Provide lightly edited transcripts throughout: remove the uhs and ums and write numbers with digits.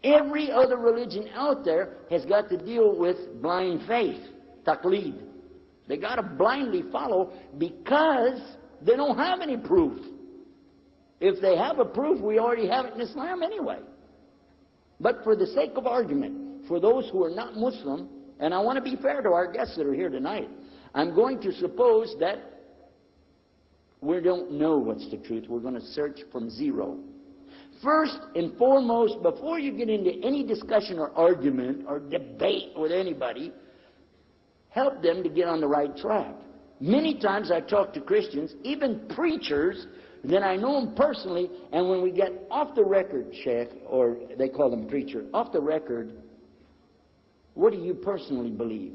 Every other religion out there has got to deal with blind faith, taqleed. They got to blindly follow because they don't have any proof. If they have a proof, we already have it in Islam anyway. But for the sake of argument, for those who are not Muslim, and I want to be fair to our guests that are here tonight, I'm going to suppose that we don't know what's the truth. We're going to search from zero. First and foremost, before you get into any discussion or argument or debate with anybody, help them to get on the right track. Many times I talk to Christians, even preachers, that I know them personally, and when we get off the record, Sheikh, or they call them preacher, off the record, what do you personally believe?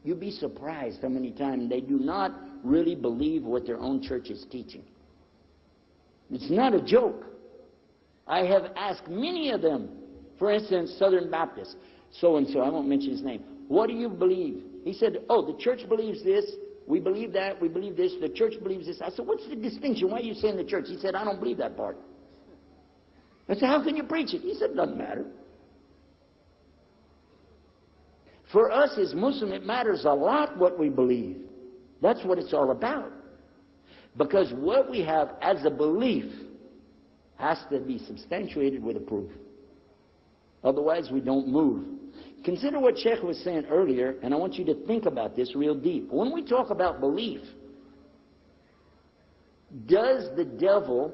You'd be surprised how many times they do not really believe what their own church is teaching. It's not a joke. I have asked many of them, for instance, Southern Baptist, so-and-so, I won't mention his name, what do you believe? He said, oh, the church believes this, we believe that, we believe this, the church believes this. I said, what's the distinction? Why are you saying the church? He said, I don't believe that part. I said, how can you preach it? He said, it doesn't matter. For us as Muslims, it matters a lot what we believe. That's what it's all about. Because what we have as a belief has to be substantiated with a proof. Otherwise, we don't move. Consider what Sheikh was saying earlier, and I want you to think about this real deep. When we talk about belief, does the devil,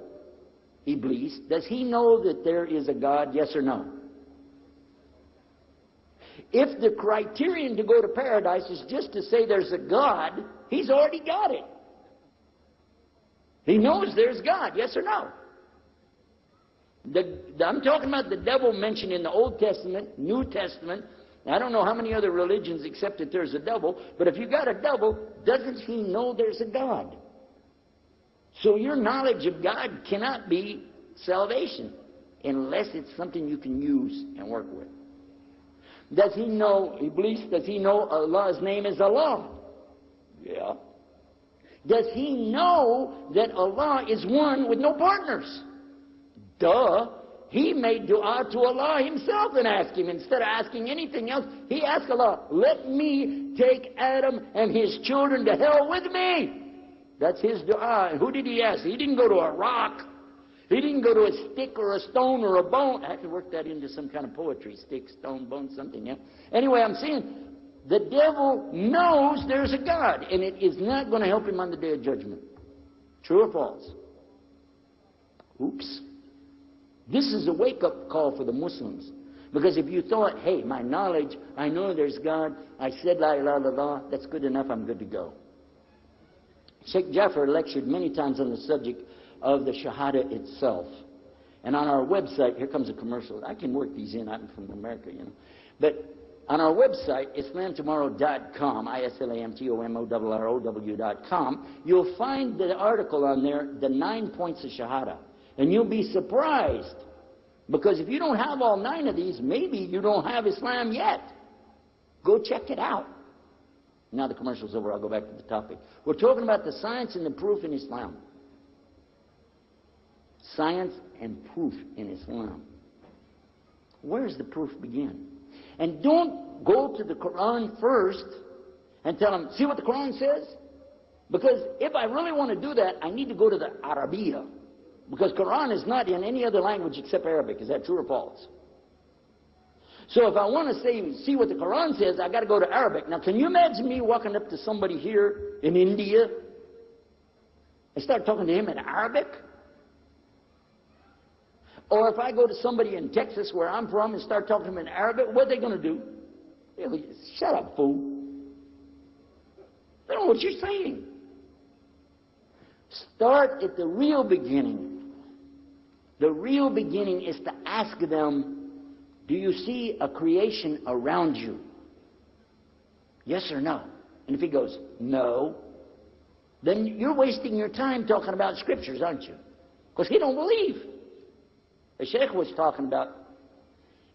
Iblis, does he know that there is a God, yes or no? If the criterion to go to paradise is just to say there's a God, he's already got it. He knows there's God, yes or no? I'm talking about the devil mentioned in the Old Testament, New Testament. I don't know how many other religions accept that there's a devil, but if you got a devil, doesn't he know there's a God? So your knowledge of God cannot be salvation unless it's something you can use and work with. Does he know, Iblis, does he know Allah's name is Allah? Yeah. Does he know that Allah is one with no partners? Duh. He made dua to Allah himself and asked him. Instead of asking anything else, he asked Allah, let me take Adam and his children to hell with me. That's his dua. And who did he ask? He didn't go to a rock. He didn't go to a stick or a stone or a bone. I have to work that into some kind of poetry. Stick, stone, bone, something, yeah? Anyway, I'm saying the devil knows there's a God, and it is not going to help him on the day of judgment. True or false? Oops. This is a wake-up call for the Muslims. Because if you thought, hey, my knowledge, I know there's God, I said la ilaha illallah, that's good enough, I'm good to go. Sheikh Jafar lectured many times on the subject of the Shahada itself. And on our website, here comes a commercial. I can work these in, I'm from America, you know. But on our website, islamtomorrow.com, islamtomorrow.com, you'll find the article on there, the 9 points of Shahada. And you'll be surprised. Because if you don't have all 9 of these, maybe you don't have Islam yet. Go check it out. Now the commercial's over, I'll go back to the topic. We're talking about the science and the proof in Islam. Science and proof in Islam. Where does the proof begin? And don't go to the Quran first and tell them, see what the Quran says? Because if I really want to do that, I need to go to the Arabiya. Because Quran is not in any other language except Arabic. Is that true or false? So if I want to see what the Quran says, I got to go to Arabic. Now, can you imagine me walking up to somebody here in India and start talking to him in Arabic? Or if I go to somebody in Texas, where I'm from, and start talking to them in Arabic, what are they going to do? They'll go, shut up, fool. They don't know what you're saying. Start at the real beginning. The real beginning is to ask them, do you see a creation around you? Yes or no? And if he goes, no, then you're wasting your time talking about scriptures, aren't you? Because he don't believe. The Sheikh was talking about,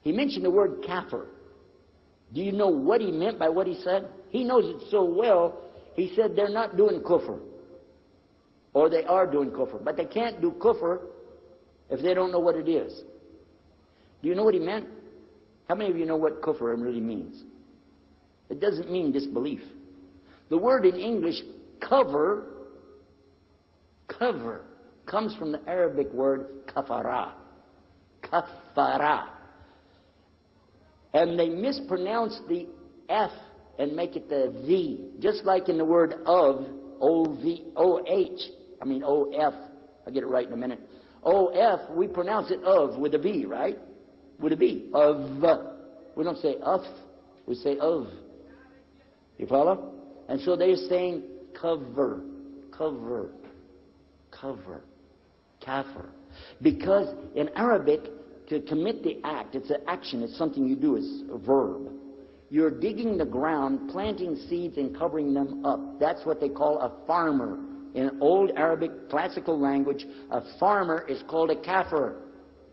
he mentioned the word kafir. Do you know what he meant by what he said? He knows it so well, he said they're not doing kufr. Or they are doing kufr. But they can't do kufr if they don't know what it is. Do you know what he meant? How many of you know what kufr really means? It doesn't mean disbelief. The word in English, cover, comes from the Arabic word kafara. Kafara. And they mispronounce the F and make it the V. Just like in the word of, O-V-O-H. O-F. I'll get it right in a minute. O-F, we pronounce it of with a V, right? With a V. Of. We don't say of. We say of. You follow? And so they're saying cover. Kafir. Because in Arabic, to commit the act, it's an action, it's something you do, it's a verb. You're digging the ground, planting seeds and covering them up. That's what they call a farmer. In old Arabic classical language, a farmer is called a kafir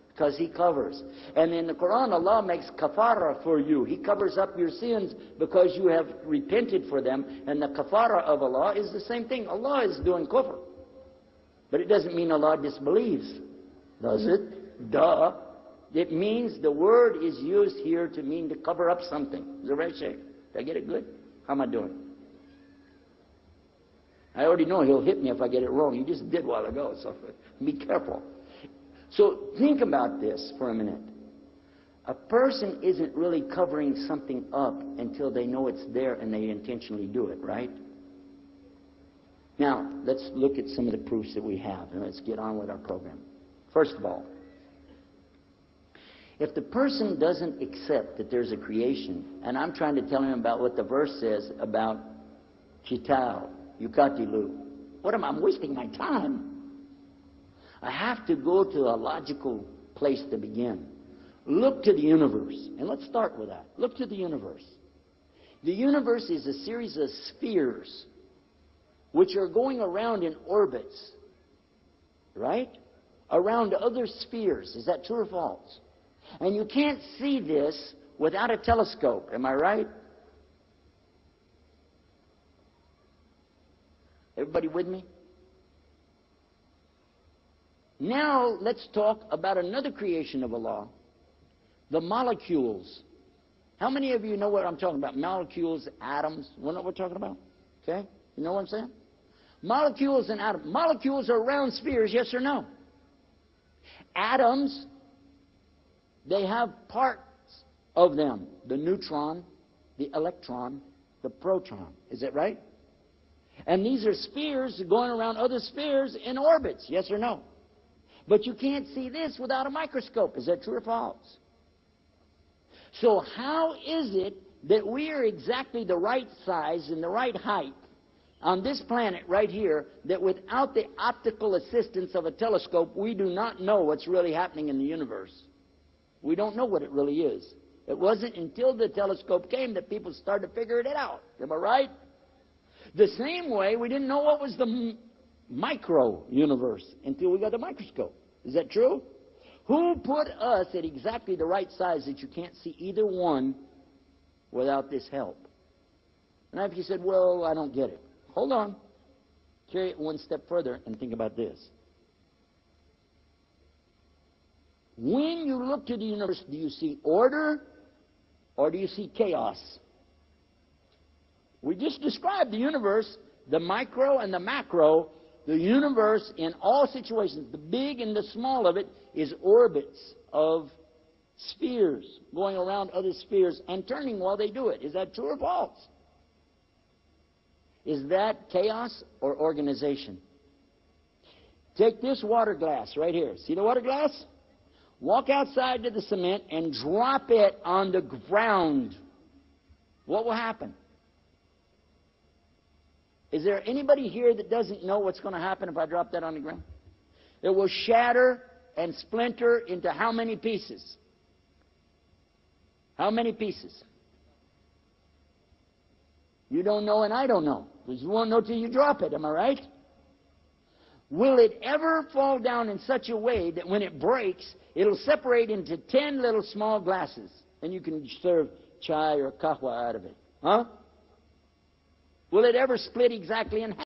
because he covers. And in the Quran, Allah makes kafara for you. He covers up your sins because you have repented for them. And the kafara of Allah is the same thing. Allah is doing kufr. But it doesn't mean Allah disbelieves, does it? Duh. It means the word is used here to mean to cover up something. Is it right, Sheikh? Did I get it good? How am I doing? I already know he'll hit me if I get it wrong. He just did a while ago, so be careful. So think about this for a minute. A person isn't really covering something up until they know it's there and they intentionally do it, right? Now, let's look at some of the proofs that we have, and let's get on with our program. First of all, if the person doesn't accept that there's a creation, and I'm trying to tell him about what the verse says about Kitao, Yukatilu, I'm wasting my time. I have to go to a logical place to begin. Look to the universe, and let's start with that. Look to the universe. The universe is a series of spheres which are going around in orbits, right? Around other spheres. Is that true or false? And you can't see this without a telescope. Am I right? Everybody with me? Now let's talk about another creation of Allah, the molecules. How many of you know what I'm talking about? Molecules, atoms. You know what we're talking about? Okay? You know what I'm saying? Molecules and atoms. Molecules are round spheres, yes or no? Atoms, they have parts of them. The neutron, the electron, the proton. Is that right? And these are spheres going around other spheres in orbits, yes or no? But you can't see this without a microscope. Is that true or false? So how is it that we are exactly the right size and the right height on this planet right here, that without the optical assistance of a telescope, we do not know what's really happening in the universe? We don't know what it really is. It wasn't until the telescope came that people started figuring it out. Am I right? The same way, we didn't know what was the micro-universe until we got the microscope. Is that true? Who put us at exactly the right size that you can't see either one without this help? Now, if you said, well, I don't get it. Hold on. Carry it one step further and think about this. When you look to the universe, do you see order or do you see chaos? We just described the universe, the micro and the macro. The universe in all situations, the big and the small of it, is orbits of spheres going around other spheres and turning while they do it. Is that true or false? Is that chaos or organization? Take this water glass right here. See the water glass? Walk outside to the cement and drop it on the ground. What will happen? Is there anybody here that doesn't know what's going to happen if I drop that on the ground? It will shatter and splinter into how many pieces? How many pieces? You don't know and I don't know. Because you won't know till you drop it, am I right? Will it ever fall down in such a way that when it breaks, it'll separate into 10 little small glasses and you can serve chai or kahwa out of it? Huh? Will it ever split exactly in half?